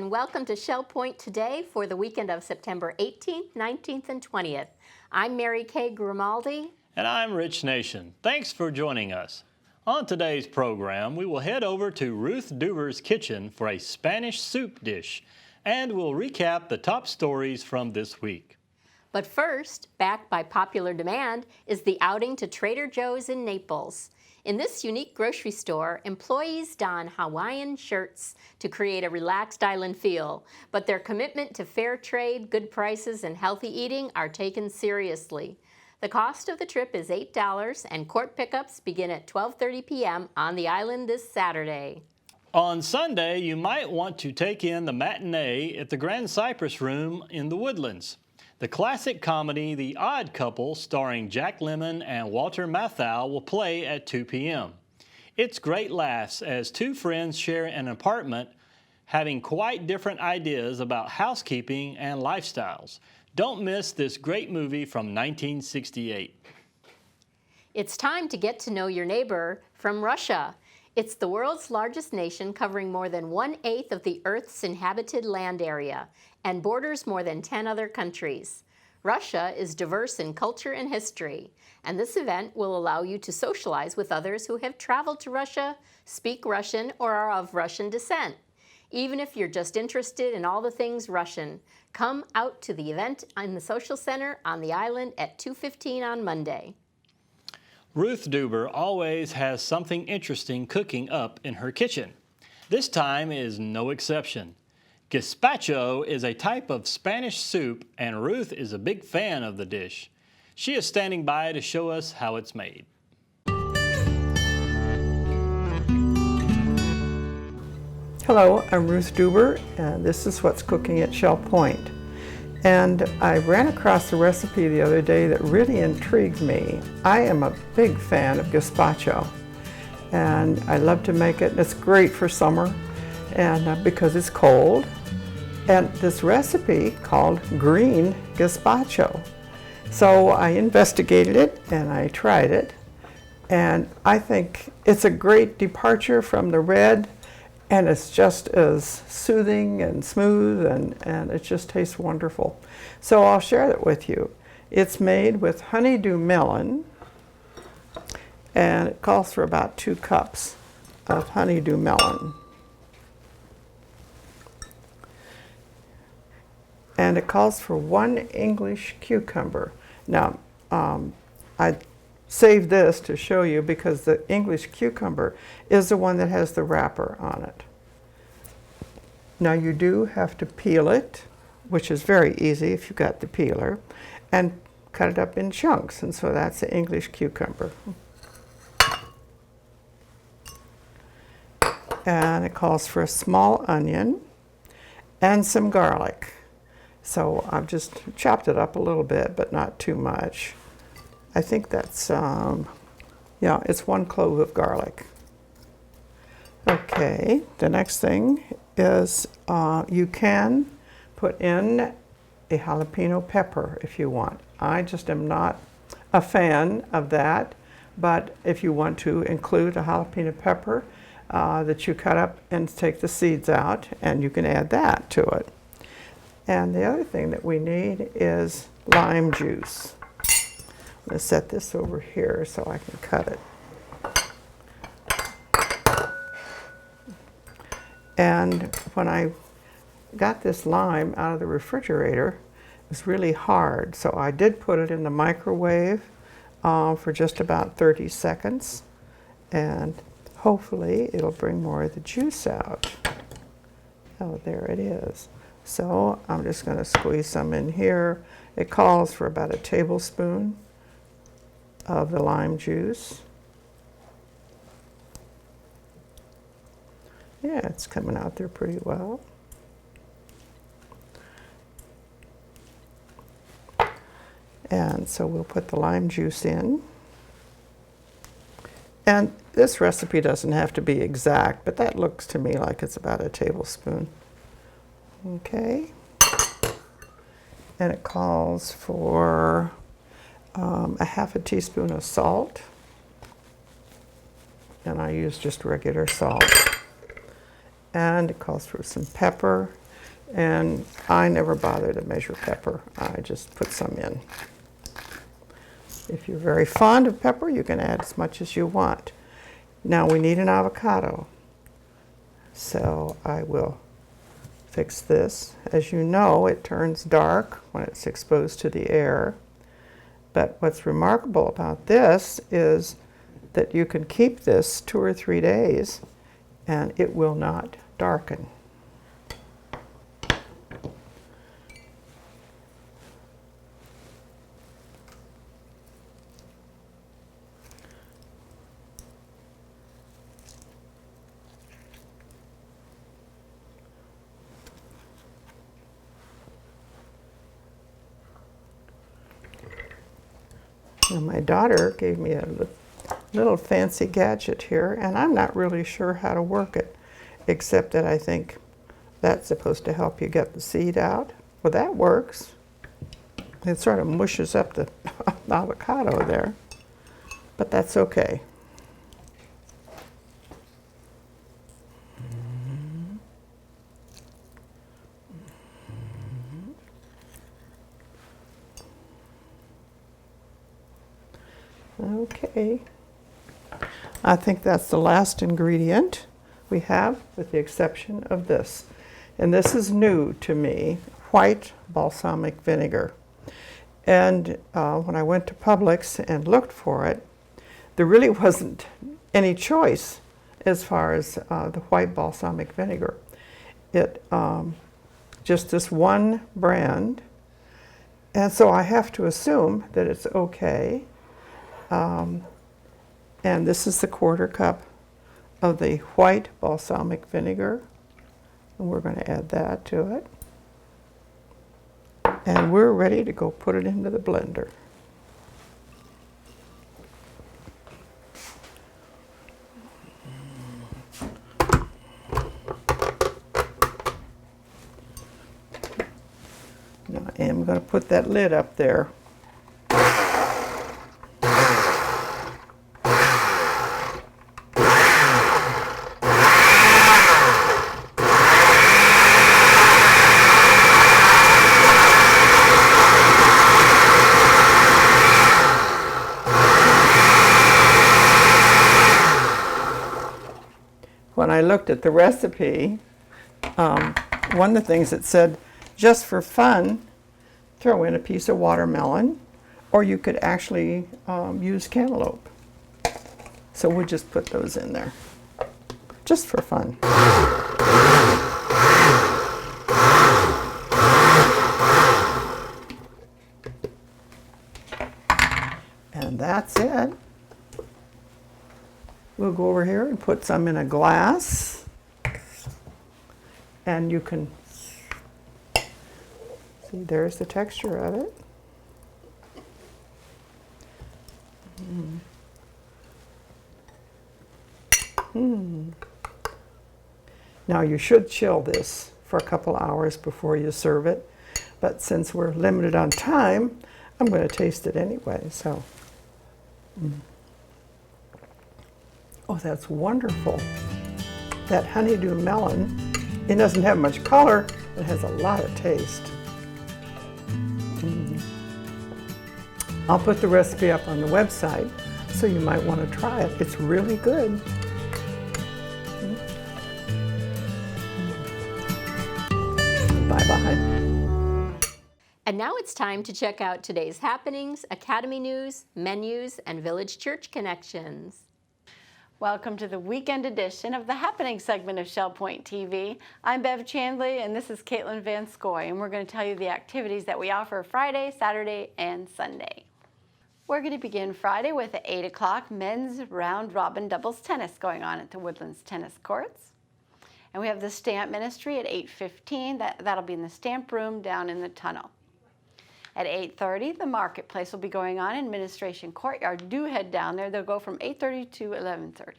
and welcome to Shell Point Today for the weekend of September 18th, 19th, and 20th. I'm Mary Kay Grimaldi. And I'm Rich Nation. Thanks for joining us. On today's program, we will head over to Ruth Deuber's kitchen for a Spanish soup dish, and we'll recap the top stories from this week. But first, backed by popular demand, is the outing to Trader Joe's in Naples. In this unique grocery store, employees don Hawaiian shirts to create a relaxed island feel, but their commitment to fair trade, good prices, and healthy eating are taken seriously. The cost of the trip is $8, and court pickups begin at 12:30 p.m. on the island this Saturday. On Sunday, you might want to take in the matinee at the Grand Cypress Room in the Woodlands. The classic comedy The Odd Couple, starring Jack Lemmon and Walter Matthau, will play at 2 p.m. It's great laughs as two friends share an apartment having quite different ideas about housekeeping and lifestyles. Don't miss this great movie from 1968. It's time to get to know your neighbor from Russia. It's the world's largest nation, covering more than 1/8 of the Earth's inhabited land area and borders more than 10 other countries. Russia is diverse in culture and history, and this event will allow you to socialize with others who have traveled to Russia, speak Russian, or are of Russian descent. Even if you're just interested in all the things Russian, come out to the event in the social center on the island at 2:15 on Monday. Ruth Deuber always has something interesting cooking up in her kitchen. This time is no exception. Gazpacho is a type of Spanish soup, and Ruth is a big fan of the dish. She is standing by to show us how it's made. Hello, I'm Ruth Deuber, and this is what's cooking at Shell Point. And I ran across a recipe the other day that really intrigued me. I am a big fan of gazpacho, and I love to make it. It's great for summer, and because it's cold. And this recipe called green gazpacho. So I investigated it and I tried it, and I think it's a great departure from the red, and it's just as soothing and smooth, and it just tastes wonderful. So I'll share it with you. It's made with honeydew melon, and it calls for about 2 cups of honeydew melon. And it calls for 1 English cucumber. Now, I saved this to show you because the English cucumber is the one that has the wrapper on it. Now you do have to peel it, which is very easy if you've got the peeler, and cut it up in chunks, and so that's the English cucumber. And it calls for a small onion and some garlic. So I've just chopped it up a little bit, but not too much. I think that's, yeah, it's 1 clove of garlic. Okay, the next thing is you can put in a jalapeno pepper if you want. I just am not a fan of that, but if you want to include a jalapeno pepper that you cut up and take the seeds out, and you can add that to it. And the other thing that we need is lime juice. I'm going to set this over here so I can cut it. And when I got this lime out of the refrigerator, it was really hard. So I did put it in the microwave for just about 30 seconds. And hopefully it'll bring more of the juice out. Oh, there it is. So I'm just going to squeeze some in here. It calls for about a tablespoon of the lime juice. Yeah, it's coming out there pretty well. And so we'll put the lime juice in. And this recipe doesn't have to be exact, but that looks to me like it's about a tablespoon. Okay, and it calls for a half a teaspoon of salt, and I use just regular salt. And it calls for some pepper. And I never bother to measure pepper. I just put some in. If you're very fond of pepper, you can add as much as you want. Now we need an avocado. So I will fix this. As you know, it turns dark when it's exposed to the air. But what's remarkable about this is that you can keep this 2 or 3 days and it will not darken. And my daughter gave me a little fancy gadget here, and I'm not really sure how to work it, except that I think that's supposed to help you get the seed out. Well, that works. It sort of mushes up the avocado there, but that's okay. Okay, I think that's the last ingredient we have, with the exception of this. And this is new to me, white balsamic vinegar. And when I went to Publix and looked for it, there really wasn't any choice as far as the white balsamic vinegar. It just this one brand, and so I have to assume that it's okay. And this is the 1/4 cup of the white balsamic vinegar, and we're going to add that to it. And we're ready to go put it into the blender. Now I am going to put that lid up there. When I looked at the recipe, one of the things it said, just for fun, throw in a piece of watermelon, or you could actually use cantaloupe. So we'll just put those in there, just for fun. And that's it. We'll go over here and put some in a glass, and you can see there's the texture of it. Now you should chill this for a couple hours before you serve it, but since we're limited on time, I'm going to taste it anyway. So. Oh, that's wonderful. That honeydew melon, it doesn't have much color, it has a lot of taste. I'll put the recipe up on the website, so you might want to try it. It's really good. Bye-bye. And now it's time to check out today's happenings, Academy news, menus, and Village Church connections. Welcome to the weekend edition of the Happening segment of Shell Point TV. I'm Bev Chandley, and this is Caitlin Van Scoy, and we're going to tell you the activities that we offer Friday, Saturday, and Sunday. We're going to begin Friday with the 8 o'clock men's round robin doubles tennis going on at the Woodlands Tennis Courts. And we have the stamp ministry at 8:15. That'll be in the stamp room down in the tunnel. At 8:30, the marketplace will be going on in Administration Courtyard. Do head down there. They'll go from 8:30 to 11:30.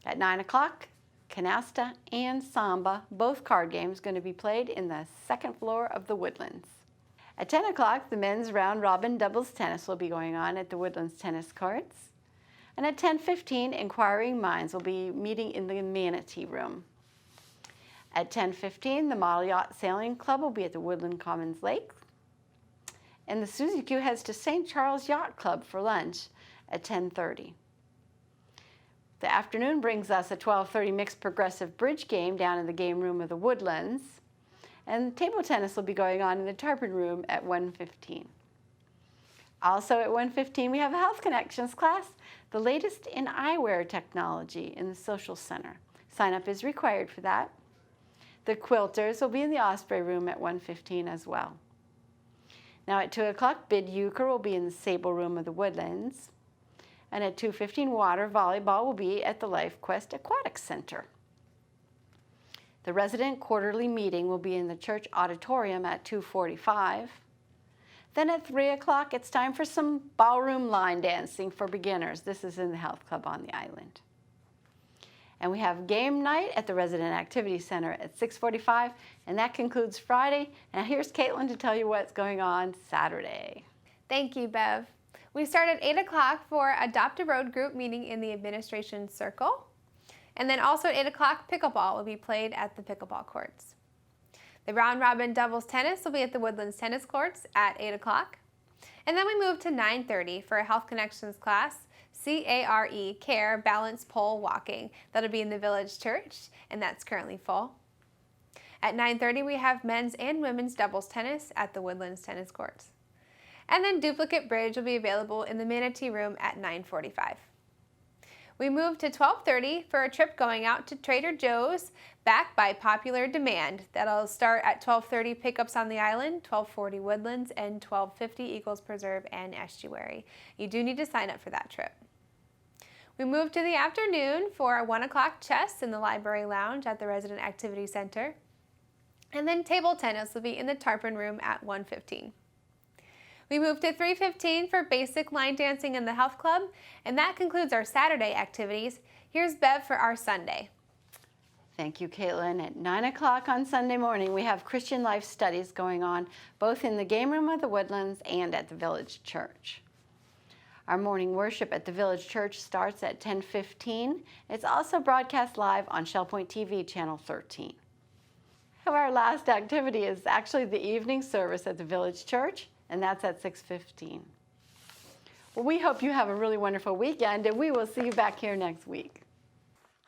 At 9 o'clock, canasta and samba, both card games, going to be played in the second floor of the Woodlands. At 10 o'clock, the men's round robin doubles tennis will be going on at the Woodlands Tennis Courts. And at 10:15, Inquiring Minds will be meeting in the Manatee Room. At 10:15, the Model Yacht Sailing Club will be at the Woodland Commons Lake. And the Susie Q heads to St. Charles Yacht Club for lunch at 10:30. The afternoon brings us a 12:30 mixed progressive bridge game down in the game room of the Woodlands. And table tennis will be going on in the Tarpon Room at 1:15. Also at 1:15, we have a Health Connections class, the latest in eyewear technology in the Social Center. Sign up is required for that. The Quilters will be in the Osprey Room at 1:15 as well. Now at 2 o'clock, Bid Euchre will be in the Sable Room of the Woodlands. And at 2:15, water volleyball will be at the Life Quest Aquatic Center. The resident quarterly meeting will be in the church auditorium at 2:45. Then at 3 o'clock, it's time for some ballroom line dancing for beginners. This is in the health club on the island. And we have game night at the Resident Activity Center at 6:45, and that concludes Friday. Now here's Caitlin to tell you what's going on Saturday. Thank you, Bev. We start at 8 o'clock for Adopt a Road group meeting in the administration circle. And then also at 8 o'clock, pickleball will be played at the pickleball courts. The round robin doubles tennis will be at the Woodlands tennis courts at 8 o'clock. And then we move to 9:30 for a Health Connections class, CARE, Balance Pole Walking. That'll be in the Village Church, and that's currently full. At 9:30, we have men's and women's doubles tennis at the Woodlands tennis courts. And then duplicate bridge will be available in the Manatee Room at 9:45. We move to 12:30 for a trip going out to Trader Joe's, backed by popular demand. That'll start at 12:30 pickups on the island, 12:40 Woodlands, and 12:50 Eagles Preserve and Estuary. You do need to sign up for that trip. We move to the afternoon for a 1 o'clock chess in the Library Lounge at the Resident Activity Center. And then table tennis will be in the Tarpon Room at 1:15. We move to 3:15 for basic line dancing in the health club, and that concludes our Saturday activities. Here's Bev for our Sunday. Thank you, Caitlin. At 9 o'clock on Sunday morning, we have Christian life studies going on both in the game room of the Woodlands and at the Village Church. Our morning worship at the Village Church starts at 10:15. It's also broadcast live on Shell Point TV, Channel 13. Our last activity is actually the evening service at the Village Church, and that's at 6:15. Well, we hope you have a really wonderful weekend, and we will see you back here next week.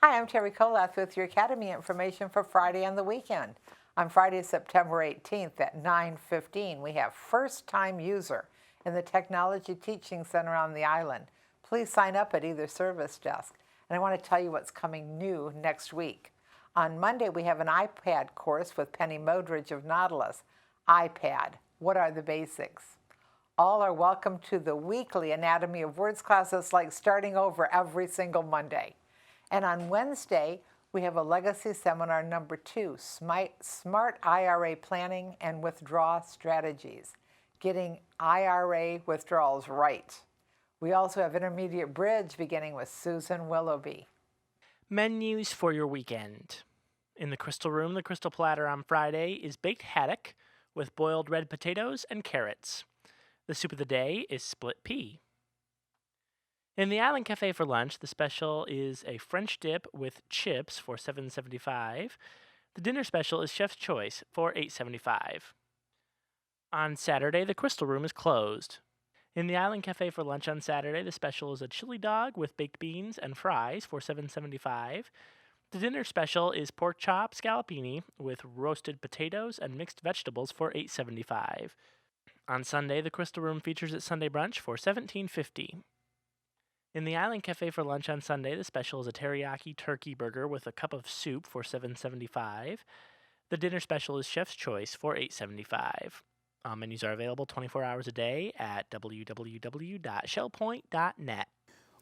Hi, I'm Terry Kolath with your Academy information for Friday and the weekend. On Friday, September 18th at 9:15, we have first-time user in the Technology Teaching Center on the island. Please sign up at either service desk. And I want to tell you what's coming new next week. On Monday, we have an iPad course with Penny Modridge of Nautilus. iPad, what are the basics? All are welcome to the weekly Anatomy of Words classes, like starting over every single Monday. And on Wednesday, we have a Legacy Seminar number 2, Smart IRA Planning and Withdrawal Strategies, getting IRA withdrawals right. We also have Intermediate Bridge beginning with Susan Willoughby. Menus for your weekend. In the Crystal Room, the Crystal Platter on Friday is baked haddock with boiled red potatoes and carrots. The soup of the day is split pea. In the Island Cafe for lunch, the special is a French dip with chips for $7.75. The dinner special is Chef's Choice for $8.75. On Saturday, the Crystal Room is closed. In the Island Cafe for lunch on Saturday, the special is a chili dog with baked beans and fries for $7.75. The dinner special is pork chop scallopini with roasted potatoes and mixed vegetables for $8.75. On Sunday, the Crystal Room features its Sunday brunch for $17.50. In the Island Cafe for lunch on Sunday, the special is a teriyaki turkey burger with a cup of soup for $7.75. The dinner special is Chef's Choice for $8.75. Menus are available 24 hours a day at www.shellpoint.net.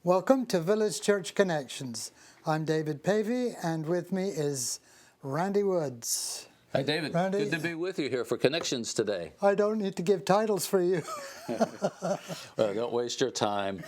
Welcome to Village Church Connections. I'm David Pavey, and with me is Randy Woods. Hi, David. Randy, good to be with you here for Connections today. I don't need to give titles for you. Well, don't waste your time.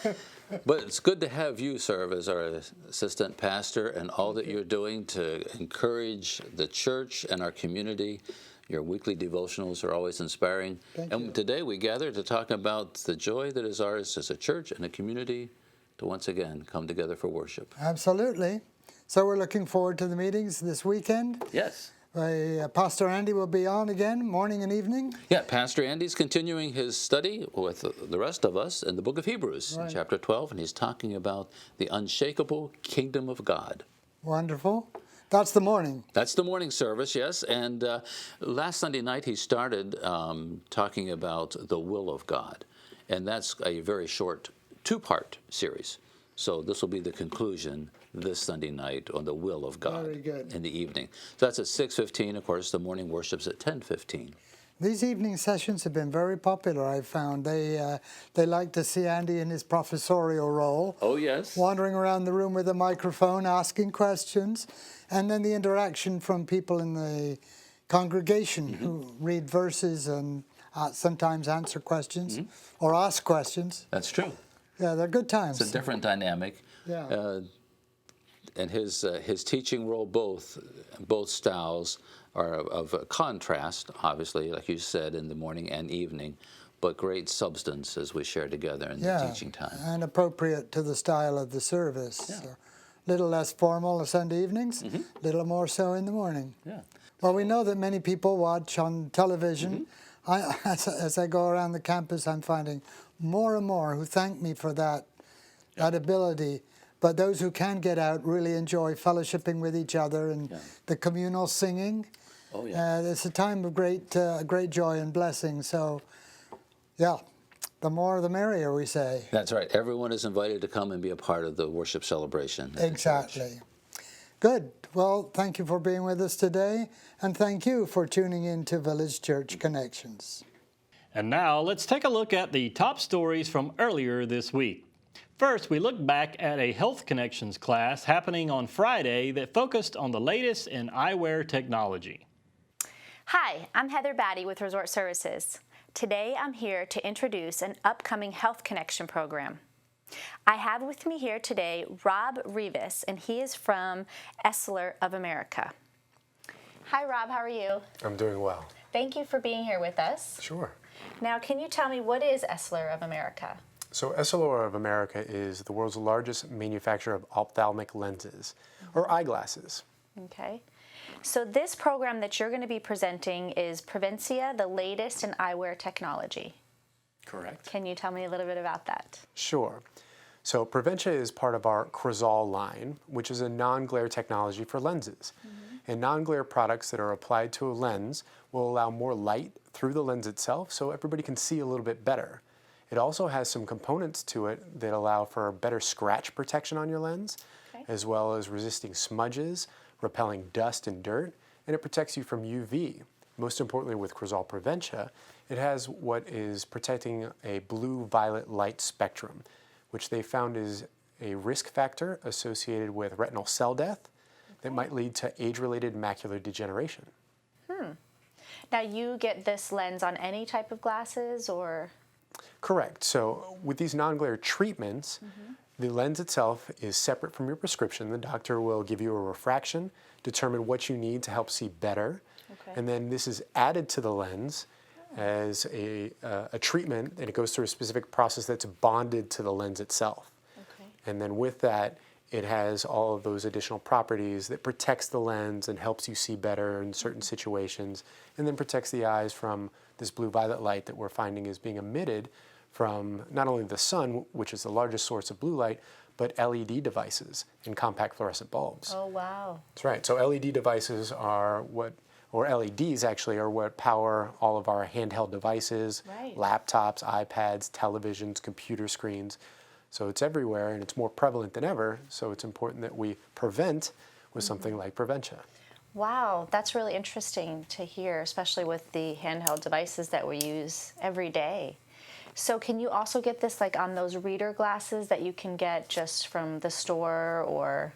But it's good to have you serve as our assistant pastor and all that you're doing to encourage the church and our community. Your weekly devotionals are always inspiring. Thank you. Today we gather to talk about the joy that is ours as a church and a community to once again come together for worship. Absolutely. So we're looking forward to the meetings this weekend. Yes. Pastor Andy will be on again, morning and evening. Yeah, Pastor Andy's continuing his study with the rest of us in the book of Hebrews, Right. chapter 12, and he's talking about the unshakable kingdom of God. Wonderful. That's the morning. That's the morning service, yes. And last Sunday night he started talking about the will of God. And that's a very short two-part series. So this will be the conclusion this Sunday night on the will of God. Very good. In the evening. So that's at 6:15. Of course, the morning worship's at 10:15. These evening sessions have been very popular, I've found. They like to see Andy in his professorial role. Oh, yes. Wandering around the room with a microphone, asking questions, and then the interaction from people in the congregation who read verses and sometimes answer questions or ask questions. That's true. Yeah, they're good times. It's a different dynamic. Yeah. And his teaching role, both styles are of a contrast, obviously, like you said, in the morning and evening, but great substance as we share together in the teaching time. And appropriate to the style of the service. Yeah. So, little less formal on Sunday evenings, little more so in the morning. Yeah. Well, we know that many people watch on television. As I go around the campus, I'm finding more and more who thank me for that ability. But those who can get out really enjoy fellowshipping with each other and the communal singing. Oh, yeah. It's a time of great joy and blessing. So, yeah, the more the merrier, we say. That's right. Everyone is invited to come and be a part of the worship celebration. at the church. Exactly. Good. Well, thank you for being with us today, and thank you for tuning in to Village Church Connections. And now let's take a look at the top stories from earlier this week. First, we look back at a Health Connections class happening on Friday that focused on the latest in eyewear technology. Hi, I'm Heather Batty with Resort Services. Today I'm here to introduce an upcoming Health Connection program. I have with me here today Rob Rivas, and he is from Esler of America. Hi Rob, how are you? I'm doing well. Thank you for being here with us. Sure. Now, can you tell me, what is Esler of America? So Esler of America is the world's largest manufacturer of ophthalmic lenses, or eyeglasses. Okay. So this program that you're going to be presenting is Prevencia, the latest in eyewear technology. Correct. Can you tell me a little bit about that? Sure. So Prevencia is part of our Crizal line, which is a non-glare technology for lenses. And non-glare products that are applied to a lens will allow more light through the lens itself so everybody can see a little bit better. It also has some components to it that allow for better scratch protection on your lens, as well as resisting smudges, repelling dust and dirt, and it protects you from UV. Most importantly, with Crizal Prevencia, it has what is protecting a blue-violet light spectrum, which they found is a risk factor associated with retinal cell death that might lead to age-related macular degeneration. Now, you get this lens on any type of glasses, or? Correct. So with these non-glare treatments, the lens itself is separate from your prescription. The doctor will give you a refraction, determine what you need to help see better, and then this is added to the lens as a treatment, and it goes through a specific process that's bonded to the lens itself. And then with that, it has all of those additional properties that protects the lens and helps you see better in certain situations, and then protects the eyes from this blue-violet light that we're finding is being emitted from not only the sun, which is the largest source of blue light, but LED devices and compact fluorescent bulbs. Oh, wow. That's right. So LED devices are or LEDs actually, are what power all of our handheld devices, laptops, iPads, televisions, computer screens. So it's everywhere, and it's more prevalent than ever, so it's important that we prevent with something like Prevencia. Wow, that's really interesting to hear, especially with the handheld devices that we use every day. So can you also get this like on those reader glasses that you can get just from the store, or?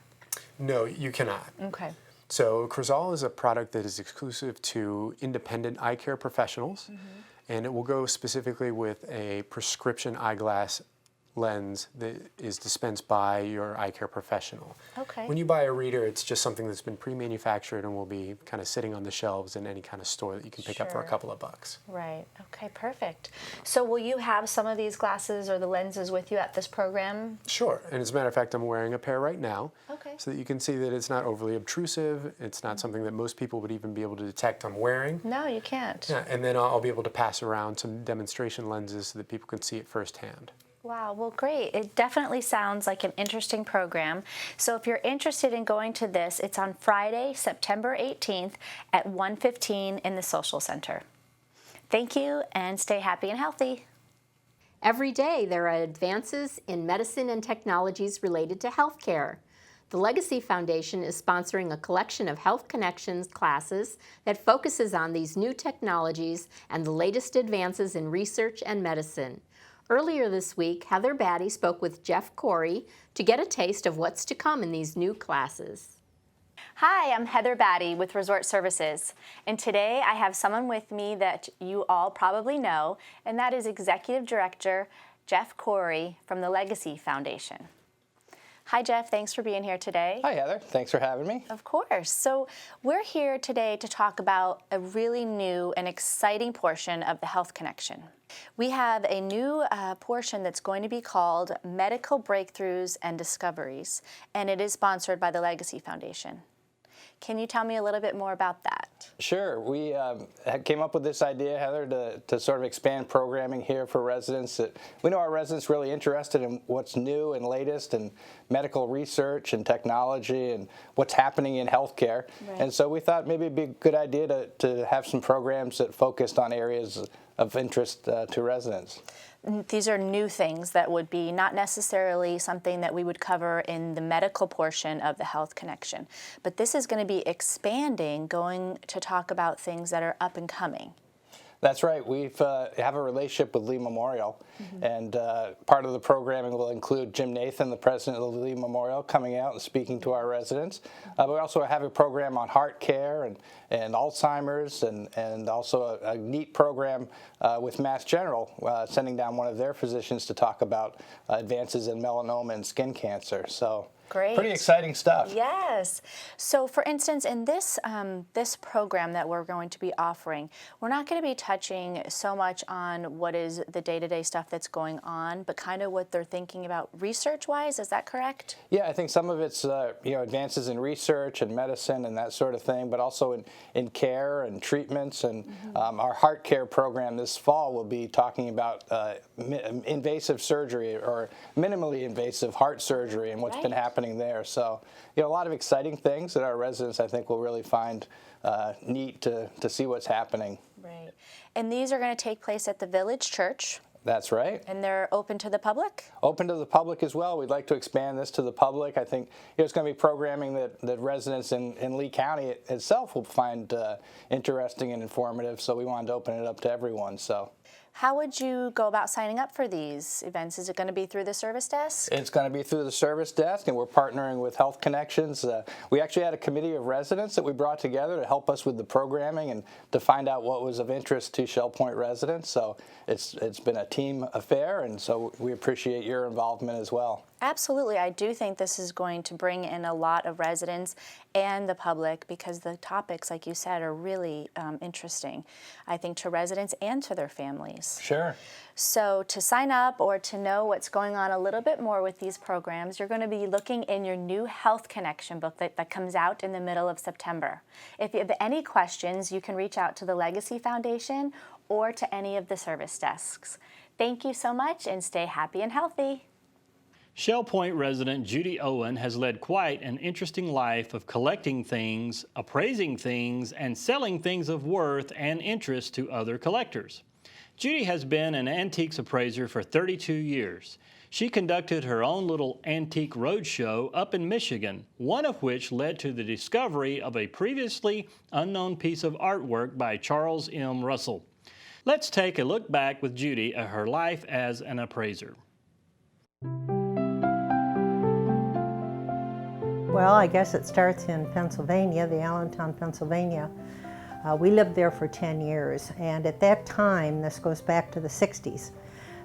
No, you cannot. Okay. So Crizal is a product that is exclusive to independent eye care professionals, and it will go specifically with a prescription eyeglass lens that is dispensed by your eye care professional. Okay. When you buy a reader, it's just something that's been pre-manufactured and will be kind of sitting on the shelves in any kind of store that you can pick up for a couple of bucks. Right. Okay, perfect. So will you have some of these glasses or the lenses with you at this program? Sure. And as a matter of fact, I'm wearing a pair right now. Okay. So that you can see that it's not overly obtrusive. It's not something that most people would even be able to detect I'm wearing. No, you can't. Yeah, and then I'll be able to pass around some demonstration lenses so that people can see it firsthand. Wow, well, great. It definitely sounds like an interesting program. So if you're interested in going to this, it's on Friday, September 18th at 1:15 in the Social Center. Thank you, and stay happy and healthy. Every day there are advances in medicine and technologies related to healthcare. The Legacy Foundation is sponsoring a collection of Health Connections classes that focuses on these new technologies and the latest advances in research and medicine. Earlier this week, Heather Batty spoke with Jeff Corey to get a taste of what's to come in these new classes. Hi, I'm Heather Batty with Resort Services, and today I have someone with me that you all probably know, and that is Executive Director Jeff Corey from the Legacy Foundation. Hi, Jeff. Thanks for being here today. Hi, Heather. Thanks for having me. Of course. So we're here today to talk about a really new and exciting portion of the Health Connection. We have a new portion that's going to be called Medical Breakthroughs and Discoveries, and it is sponsored by the Legacy Foundation. Can you tell me a little bit more about that? Sure. We came up with this idea, Heather, to sort of expand programming here for residents. We know our residents are really interested in what's new and latest in medical research and technology and what's happening in healthcare. Right. And so we thought maybe it'd be a good idea to have some programs that focused on areas of interest to residents. These are new things that would be not necessarily something that we would cover in the medical portion of the Health Connection. But this is going to be expanding, going to talk about things that are up and coming. That's right. We have a relationship with Lee Memorial, and part of the programming will include Jim Nathan, the president of the Lee Memorial, coming out and speaking to our residents. We also have a program on heart care and Alzheimer's, and also a neat program with Mass General, sending down one of their physicians to talk about advances in melanoma and skin cancer. So. Great. Pretty exciting stuff. Yes. So, for instance, in this this program that we're going to be offering, we're not going to be touching so much on what is the day-to-day stuff that's going on, but kind of what they're thinking about research-wise. Is that correct? Yeah, I think some of it's advances in research and medicine and that sort of thing, but also in care and treatments. And our heart care program this fall will be talking about invasive surgery or minimally invasive heart surgery and what's been happening there. So, a lot of exciting things that our residents, I think, will really find neat to see what's happening. Right. And these are going to take place at the Village Church. That's right. And they're open to the public? Open to the public as well. We'd like to expand this to the public. I think it's going to be programming that residents in Lee County itself will find interesting and informative, so we wanted to open it up to everyone. So. How would you go about signing up for these events? Is it going to be through the service desk? It's going to be through the service desk, and we're partnering with Health Connections. We actually had a committee of residents that we brought together to help us with the programming and to find out what was of interest to Shell Point residents. So it's been a team affair, and so we appreciate your involvement as well. Absolutely. I do think this is going to bring in a lot of residents and the public because the topics, like you said, are really interesting, I think, to residents and to their families. Sure. So to sign up or to know what's going on a little bit more with these programs, you're going to be looking in your new Health Connection book that comes out in the middle of September. If you have any questions, you can reach out to the Legacy Foundation or to any of the service desks. Thank you so much, and stay happy and healthy. Shell Point resident Judy Owen has led quite an interesting life of collecting things, appraising things, and selling things of worth and interest to other collectors. Judy has been an antiques appraiser for 32 years. She conducted her own little antique roadshow up in Michigan, one of which led to the discovery of a previously unknown piece of artwork by Charles M. Russell. Let's take a look back with Judy at her life as an appraiser. Well, I guess it starts in Pennsylvania, the Allentown, Pennsylvania. We lived there for 10 years, and at that time, this goes back to the 60s,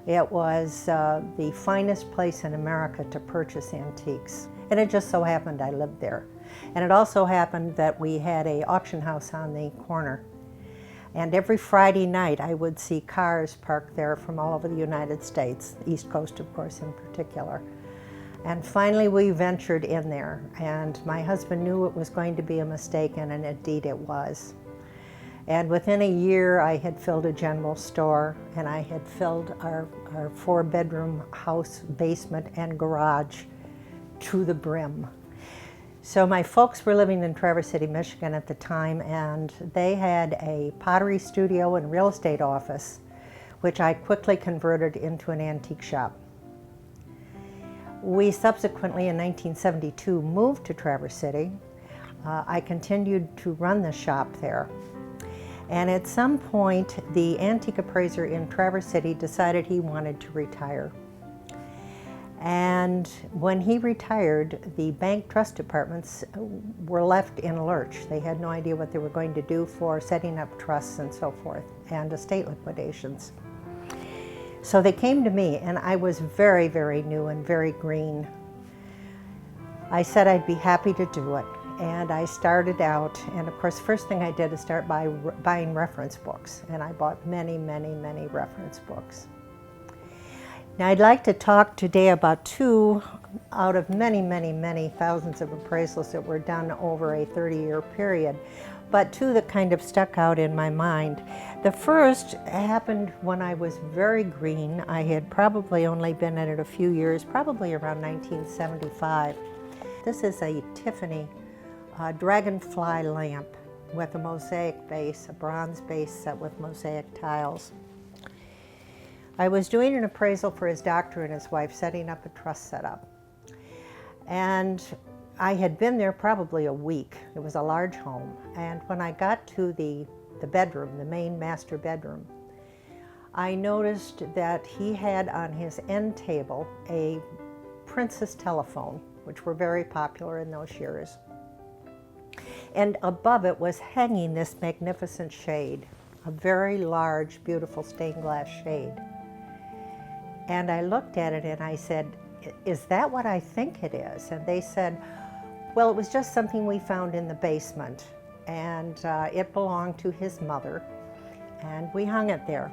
It was the finest place in America to purchase antiques. And it just so happened I lived there. And it also happened that we had an auction house on the corner. And every Friday night I would see cars parked there from all over the United States, the East Coast of course in particular. And finally we ventured in there, and my husband knew it was going to be a mistake, and indeed it was. And within a year I had filled a general store, and I had filled our 4-bedroom house, basement, and garage to the brim. So my folks were living in Traverse City, Michigan at the time, and they had a pottery studio and real estate office, which I quickly converted into an antique shop. We subsequently, in 1972, moved to Traverse City. I continued to run the shop there. And at some point, the antique appraiser in Traverse City decided he wanted to retire. And when he retired, the bank trust departments were left in a lurch. They had no idea what they were going to do for setting up trusts and so forth, and estate liquidations. So they came to me, and I was very, very new and very green. I said I'd be happy to do it. And I started out, and of course, first thing I did is start buying reference books. And I bought many, many, many reference books. Now I'd like to talk today about 2 out of many, many, many thousands of appraisals that were done over a 30-year period, but 2 that kind of stuck out in my mind. The first happened when I was very green. I had probably only been at it a few years, probably around 1975. This is a Tiffany Dragonfly lamp with a mosaic base, a bronze base set with mosaic tiles. I was doing an appraisal for his doctor and his wife, setting up a trust setup. And I had been there probably a week. It was a large home. And when I got to the bedroom, the main master bedroom, I noticed that he had on his end table a Princess telephone, which were very popular in those years. And above it was hanging this magnificent shade, a very large, beautiful stained glass shade. And I looked at it and I said, "Is that what I think it is?" And they said, "Well, it was just something we found in the basement, and it belonged to his mother, and we hung it there."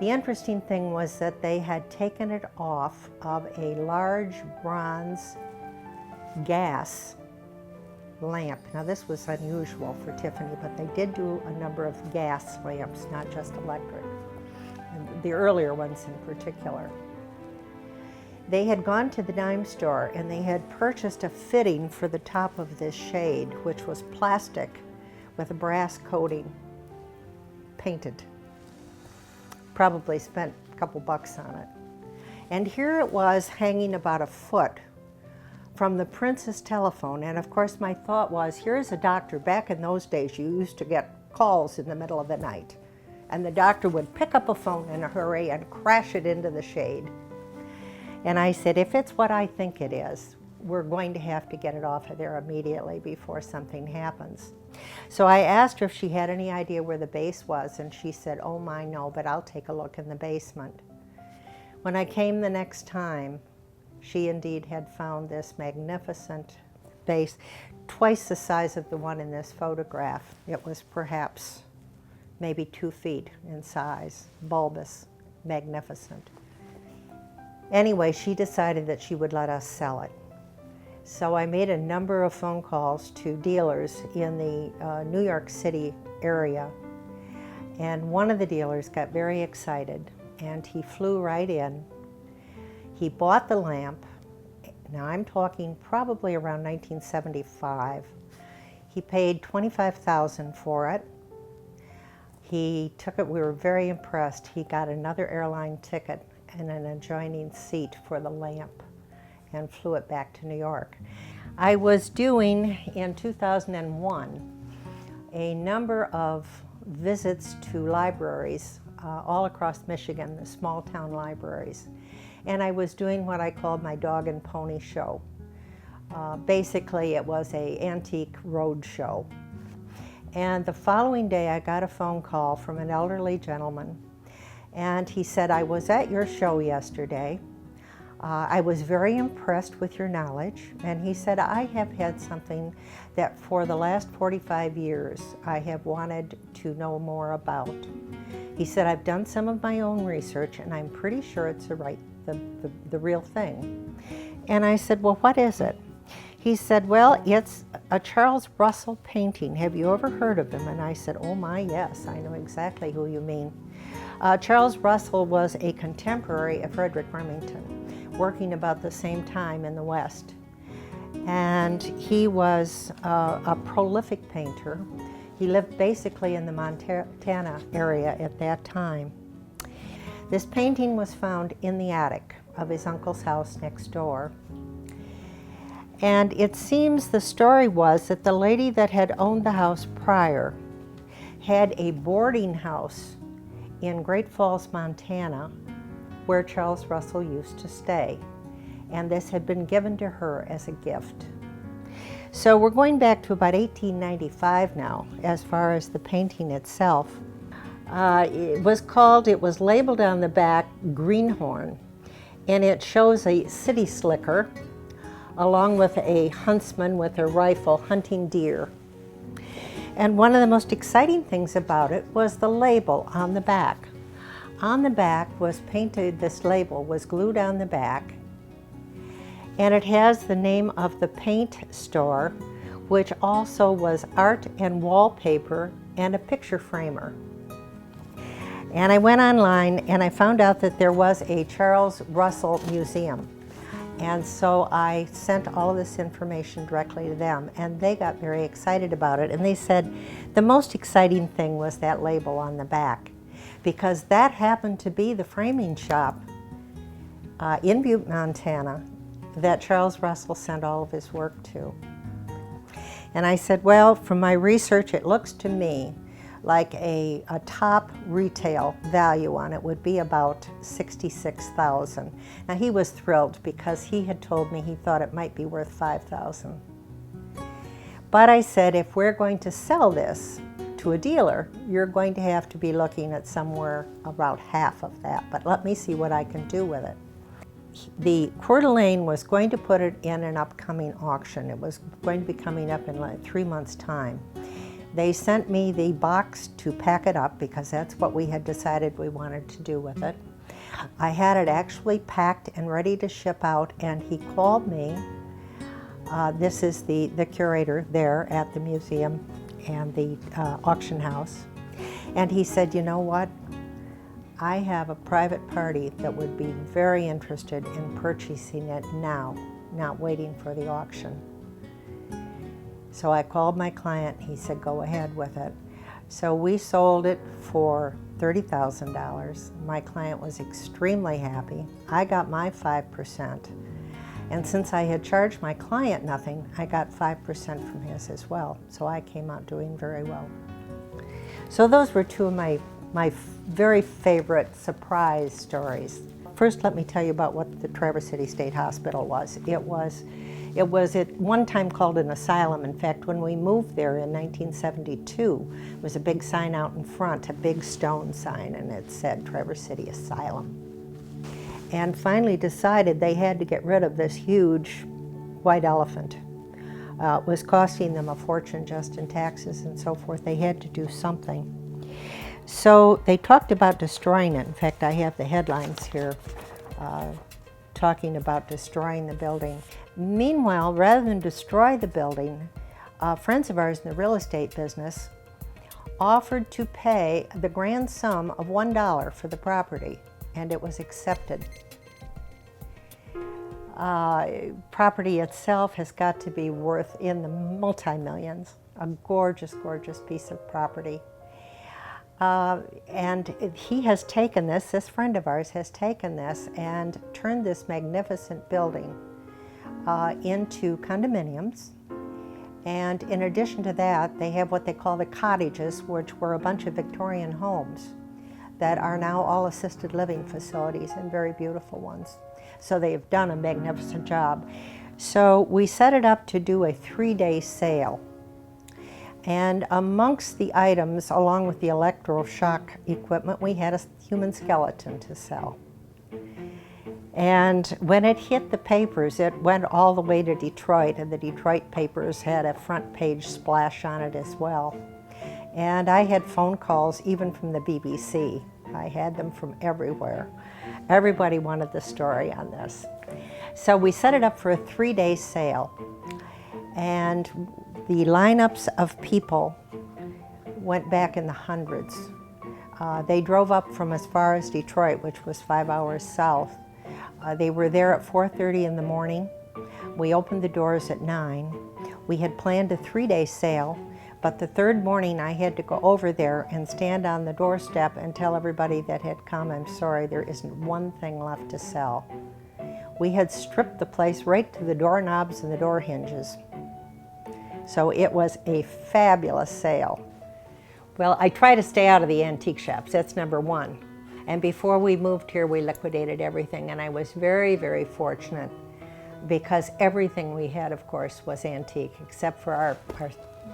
The interesting thing was that they had taken it off of a large bronze gas lamp. Now this was unusual for Tiffany, but they did do a number of gas lamps, not just electric, and the earlier ones in particular. They had gone to the dime store and they had purchased a fitting for the top of this shade, which was plastic with a brass coating, painted. Probably spent a couple bucks on it. And here it was hanging about a foot from the Princess telephone. And of course my thought was, here's a doctor. Back in those days you used to get calls in the middle of the night, and the doctor would pick up a phone in a hurry and crash it into the shade. And I said, if it's what I think it is, we're going to have to get it off of there immediately before something happens. So I asked her if she had any idea where the base was, and she said, "Oh my, no, but I'll take a look in the basement." When I came the next time, she indeed had found this magnificent base, twice the size of the one in this photograph. It was perhaps maybe 2 feet in size, bulbous, magnificent. Anyway, she decided that she would let us sell it. So I made a number of phone calls to dealers in the New York City area, and one of the dealers got very excited, and he flew right in. He bought the lamp. Now I'm talking probably around 1975. He paid $25,000 for it. He took it, we were very impressed. He got another airline ticket and an adjoining seat for the lamp and flew it back to New York. I was doing, in 2001, a number of visits to libraries all across Michigan, the small town libraries. And I was doing what I called my dog and pony show. Basically, it was an antique road show. And the following day, I got a phone call from an elderly gentleman, And he said, I was at your show yesterday. I was very impressed with your knowledge. And he said, I have had something that for the last 45 years I have wanted to know more about. He said, I've done some of my own research and I'm pretty sure it's the real thing. And I said, well, what is it? He said, well, it's a Charles Russell painting. Have you ever heard of him? And I said, oh my, yes, I know exactly who you mean. Charles Russell was a contemporary of Frederick Remington, working about the same time in the West. And he was a prolific painter. He lived basically in the Montana area at that time. This painting was found in the attic of his uncle's house next door. And it seems the story was that the lady that had owned the house prior had a boarding house in Great Falls, Montana, where Charles Russell used to stay. And this had been given to her as a gift. So we're going back to about 1895 now, as far as the painting itself. It was labeled on the back Greenhorn, and it shows a city slicker along with a huntsman with a rifle hunting deer. And one of the most exciting things about it was the label on the back. On the back was painted, this label was glued on the back, and it has the name of the paint store, which also was art and wallpaper and a picture framer. And I went online and I found out that there was a Charles Russell Museum. And so I sent all of this information directly to them, and they got very excited about it. And they said the most exciting thing was that label on the back, because that happened to be the framing shop in Butte, Montana, that Charles Russell sent all of his work to. And I said, well, from my research, it looks to me like a top retail value on it would be about $66,000. Now he was thrilled because he had told me he thought it might be worth $5,000. But I said, if we're going to sell this to a dealer, you're going to have to be looking at somewhere about half of that, but let me see what I can do with it. The Coeur d'Alene was going to put it in an upcoming auction. It was going to be coming up in like 3 months' time. They sent me the box to pack it up because that's what we had decided we wanted to do with it. I had it actually packed and ready to ship out, and he called me. This is the curator there at the museum and the auction house. And he said, you know what? I have a private party that would be very interested in purchasing it now, not waiting for the auction. So I called my client, he said, go ahead with it. So we sold it for $30,000. My client was extremely happy. I got my 5%. And since I had charged my client nothing, I got 5% from his as well. So I came out doing very well. So those were two of my very favorite surprise stories. First, let me tell you about what the Traverse City State Hospital was. It was at one time called an asylum. In fact, when we moved there in 1972, there was a big sign out in front, a big stone sign, and it said Traverse City Asylum. And finally decided they had to get rid of this huge white elephant. It was costing them a fortune just in taxes and so forth. They had to do something. So they talked about destroying it. In fact, I have the headlines here talking about destroying the building. Meanwhile, rather than destroy the building, friends of ours in the real estate business offered to pay the grand sum of $1 for the property, and it was accepted. Property itself has got to be worth in the multi-millions, a gorgeous, gorgeous piece of property. And he has taken this friend of ours has taken this and turned this magnificent building into condominiums. And in addition to that, they have what they call the cottages, which were a bunch of Victorian homes that are now all assisted living facilities and very beautiful ones. So they've done a magnificent job. So we set it up to do a 3-day sale. And amongst the items, along with the electroshock equipment, we had a human skeleton to sell. And when it hit the papers, it went all the way to Detroit, and the Detroit papers had a front page splash on it as well. And I had phone calls even from the BBC. I had them from everywhere. Everybody wanted the story on this. So we set it up for a 3-day sale. And the lineups of people went back in the hundreds. They drove up from as far as Detroit, which was 5 hours south. They were there at 4:30 in the morning. We opened the doors at 9. We had planned a 3-day sale, but the third morning I had to go over there and stand on the doorstep and tell everybody that had come, I'm sorry, there isn't one thing left to sell. We had stripped the place right to the doorknobs and the door hinges. So it was a fabulous sale. Well, I try to stay out of the antique shops, that's number one. And before we moved here, we liquidated everything, and I was very, very fortunate because everything we had, of course, was antique, except for our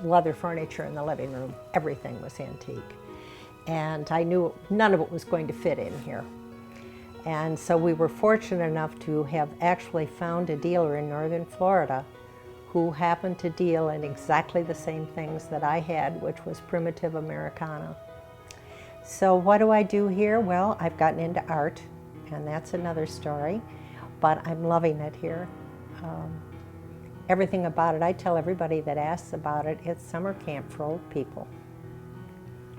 leather furniture in the living room. Everything was antique. And I knew none of it was going to fit in here. And so we were fortunate enough to have actually found a dealer in northern Florida who happened to deal in exactly the same things that I had, which was primitive Americana. So what do I do here? Well, I've gotten into art, and that's another story, but I'm loving it here. Everything about it, I tell everybody that asks about it, it's summer camp for old people.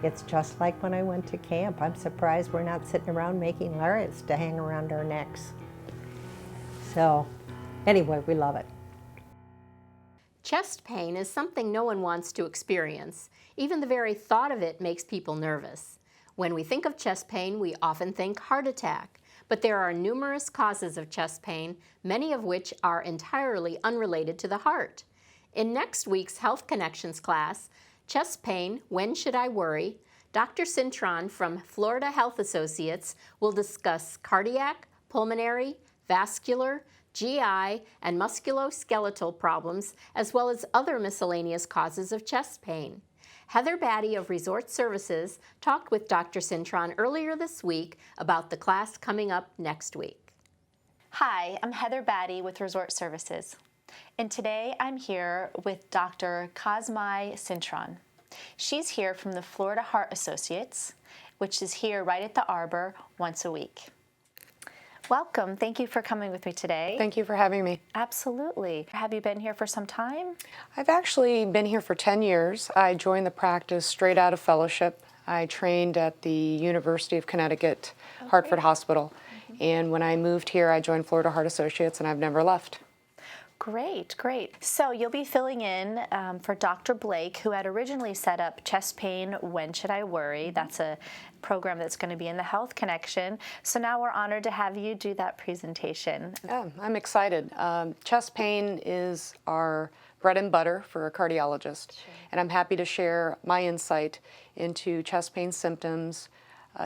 It's just like when I went to camp. I'm surprised we're not sitting around making lariats to hang around our necks. So anyway, we love it. Chest pain is something no one wants to experience. Even the very thought of it makes people nervous. When we think of chest pain, we often think heart attack, but there are numerous causes of chest pain, many of which are entirely unrelated to the heart. In next week's Health Connections class, Chest Pain, When Should I Worry?, Dr. Cintron from Florida Health Associates will discuss cardiac, pulmonary, vascular, GI, and musculoskeletal problems, as well as other miscellaneous causes of chest pain. Heather Batty of Resort Services talked with Dr. Cintron earlier this week about the class coming up next week. Hi, I'm Heather Batty with Resort Services, and today I'm here with Dr. Cosmai Cintron. She's here from the Florida Heart Associates, which is here right at the Arbor once a week. Welcome. Thank you for coming with me today. Thank you for having me. Absolutely. Have you been here for some time? I've actually been here for 10 years. I joined the practice straight out of fellowship. I trained at the University of Connecticut, Hartford Hospital. And when I moved here, I joined Florida Heart Associates, and I've never left. Great, great. So you'll be filling in for Dr. Blake, who had originally set up Chest Pain, When Should I Worry? That's a program that's going to be in the Health Connection. So now we're honored to have you do that presentation. Yeah, I'm excited. Chest pain is our bread and butter for a cardiologist. Sure. And I'm happy to share my insight into chest pain symptoms,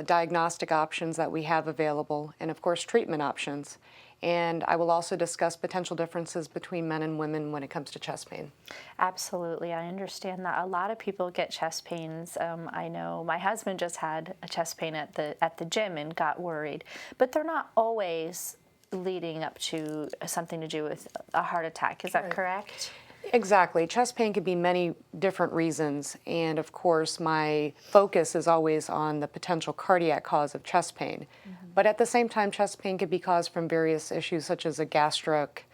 diagnostic options that we have available, and of course treatment options. And I will also discuss potential differences between men and women when it comes to chest pain. Absolutely, I understand that. A lot of people get chest pains. I know my husband just had a chest pain at the gym and got worried, but they're not always leading up to something to do with a heart attack. Is that correct? Exactly. Chest pain could be many different reasons, and of course my focus is always on the potential cardiac cause of chest pain. Mm-hmm. But at the same time, chest pain could be caused from various issues such as a gastric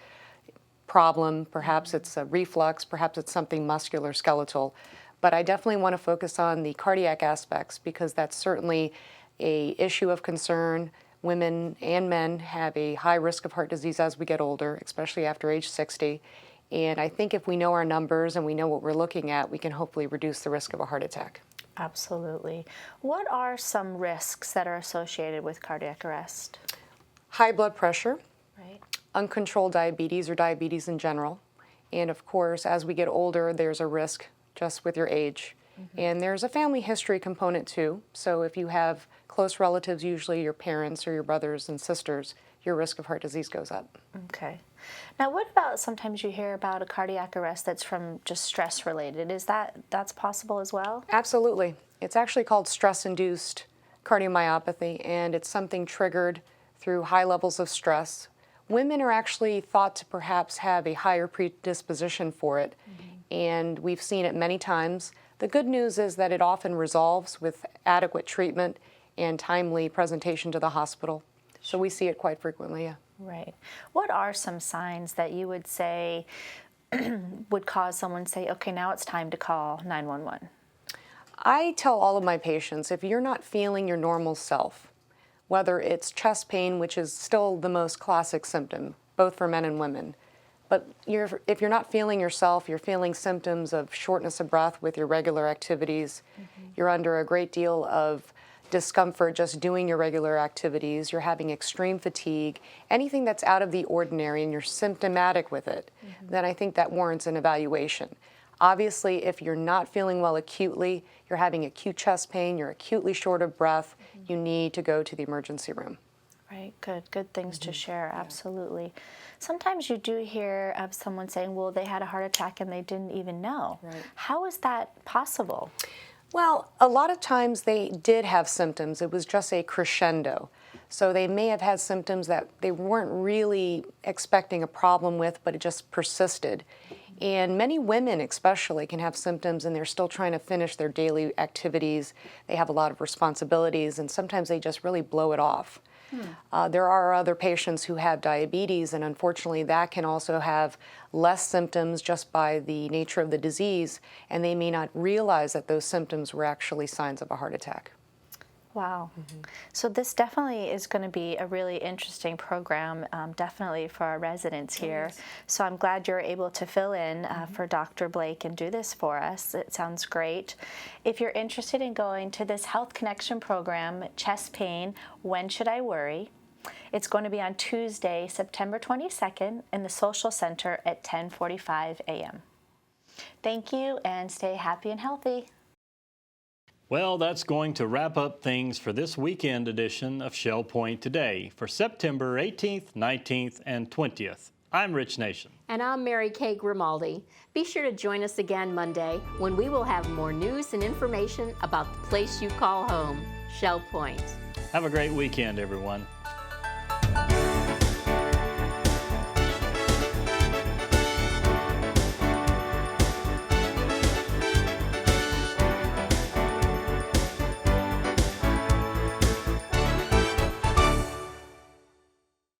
problem, perhaps it's a reflux, perhaps it's something musculoskeletal. But I definitely want to focus on the cardiac aspects because that's certainly an issue of concern. Women and men have a high risk of heart disease as we get older, especially after age 60. And I think if we know our numbers and we know what we're looking at, we can hopefully reduce the risk of a heart attack. Absolutely. What are some risks that are associated with cardiac arrest? High blood pressure, right. Uncontrolled diabetes or diabetes in general. And of course, as we get older, there's a risk just with your age. Mm-hmm. And there's a family history component too. So if you have close relatives, usually your parents or your brothers and sisters, your risk of heart disease goes up. Okay. Now, what about sometimes you hear about a cardiac arrest that's from just stress related? Is that's possible as well? Absolutely. It's actually called stress-induced cardiomyopathy, and it's something triggered through high levels of stress. Women are actually thought to perhaps have a higher predisposition for it, and we've seen it many times. The good news is that it often resolves with adequate treatment and timely presentation to the hospital. So we see it quite frequently, yeah. Right. What are some signs that you would say would cause someone to say, okay, now it's time to call 911? I tell all of my patients, if you're not feeling your normal self, whether it's chest pain, which is still the most classic symptom, both for men and women, but if you're not feeling yourself, you're feeling symptoms of shortness of breath with your regular activities, you're under a great deal of discomfort just doing your regular activities, you're having extreme fatigue, anything that's out of the ordinary and you're symptomatic with it, then I think that warrants an evaluation. Obviously, if you're not feeling well acutely, you're having acute chest pain, you're acutely short of breath, you need to go to the emergency room. Right, good things to share, absolutely. Sometimes you do hear of someone saying, well, they had a heart attack and they didn't even know. Right. How is that possible? Well, a lot of times they did have symptoms. It was just a crescendo. So they may have had symptoms that they weren't really expecting a problem with, but it just persisted. And many women especially can have symptoms and they're still trying to finish their daily activities. They have a lot of responsibilities and sometimes they just really blow it off. There are other patients who have diabetes, and unfortunately that can also have less symptoms just by the nature of the disease, and they may not realize that those symptoms were actually signs of a heart attack. Wow. So this definitely is going to be a really interesting program, definitely for our residents here. Yes. So I'm glad you're able to fill in for Dr. Blake and do this for us. It sounds great. If you're interested in going to this Health Connection program, Chest Pain, When Should I Worry? It's going to be on Tuesday, September 22nd in the Social Center at 10:45 a.m. Thank you, and stay happy and healthy. Well, that's going to wrap up things for this weekend edition of Shell Point Today for September 18th, 19th, and 20th. I'm Rich Nation. And I'm Mary Kay Grimaldi. Be sure to join us again Monday when we will have more news and information about the place you call home, Shell Point. Have a great weekend, everyone.